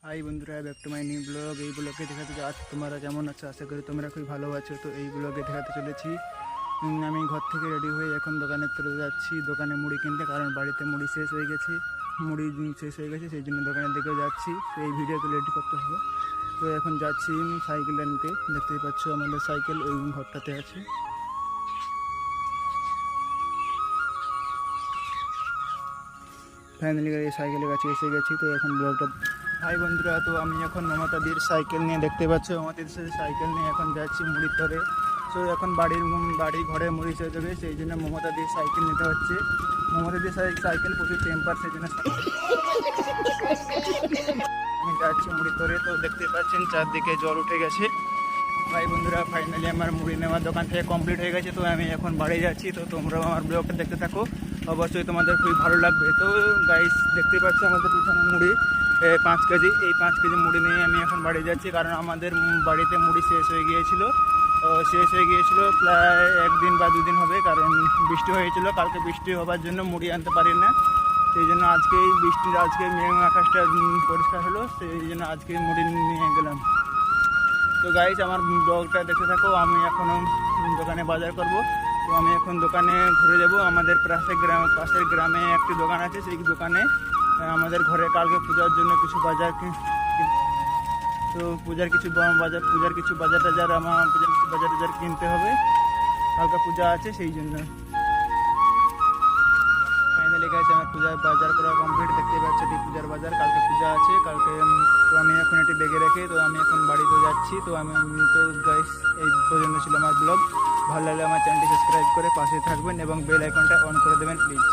High বন্ধুরা, back to my new blog. এই ব্লগে দেখাতে আজ তোমরা কেমন আছো, আশা করি তোমরা খুব ভালো আছো। তো এই ব্লগে দেখাতে চলেছি আমি ঘর থেকে রেডি হয়ে এখন দোকানের তরফে যাচ্ছি, দোকানে মুড়ি কিনতে, কারণ বাড়িতে মুড়ি শেষ হয়ে গেছে। সেই জন্য দোকানের দিকে যাচ্ছি। তো এই ভিডিওতে রেডি করতে হবে। তো এখন যাচ্ছি সাইকেল আনতে। দেখতেই পাচ্ছ আমাদের সাইকেল ওই ঘরটাতে আছে। ফাইনালি এই সাইকেলের কাছে এসে গেছি। তো এখন ব্লগটা হাই বন্ধুরা, তো আমি এখন মমতাদির সাইকেল নিয়ে, দেখতে পাচ্ছ মমতাদির সাইকেল নিয়ে এখন যাচ্ছি মুড়ির তরে। তো এখন বাড়ি ঘরে মুড়ি শেষ হবে, সেই জন্য মমতাদির সাইকেল নিতে হচ্ছে। মমতাদির সাইকেল প্রচুর টেম্পার, সেই জন্য আমি যাচ্ছি মুড়ি তরে। তো দেখতে পাচ্ছেন চারদিকে জল উঠে গেছে। ভাই বন্ধুরা, ফাইনালি আমার মুড়ি নেওয়ার দোকান থেকে কমপ্লিট হয়ে গেছে। তো আমি এখন বাড়ি যাচ্ছি। তো তোমরাও আমার ব্লগটা দেখতে থাকো, অবশ্যই তোমাদের খুবই ভালো লাগবে। তো গাইস, দেখতে পাচ্ছ আমাদের পিছনে মুড়ি 5 কেজি। এই 5 কেজি মুড়ি নিয়ে আমি এখন বাড়ি যাচ্ছি, কারণ আমাদের বাড়িতে মুড়ি শেষ হয়ে গিয়েছিল। প্রায় 1 দিন বা 2 দিন হবে, কারণ বৃষ্টি হয়েছিল। কালকে বৃষ্টি হওয়ার জন্য মুড়ি আনতে পারি না, সেই জন্য আজকে মেঘ আকাশটা পরিষ্কার হলো, সেই জন্য আজকে মুড়ি নিয়ে গেলাম। তো গাইস, আমার ব্লগটা দেখতে থাকো। আমি এখনও দোকানে বাজার করব। তো আমি এখন দোকানে ঘুরে যাব। আমাদের পাশের গ্রামে একটি দোকান আছে, সেই দোকানে আমাদের ঘরে কালকে পূজার জন্য কিছু বাজার, তো পূজার কিছু বাজার টাজার কিনতে হবে। কালকে পূজা আছে, সেই জন্য ফাইনালি গাইস আমার পূজার বাজার করা কমপ্লিট। দেখতে পাচ্ছি এটি পূজার বাজার, কালকে পূজা আছে। তো আমি এখন এটি বেগে রেখে তো আমি এখন বাড়িতে যাচ্ছি। তো গাইস, এই পর্যন্ত ছিল আমার ব্লগ। ভালো লাগলে আমার চ্যানেলটি সাবস্ক্রাইব করে পাশে থাকবেন এবং বেল আইকনটা অন করে দেবেন প্লিজ।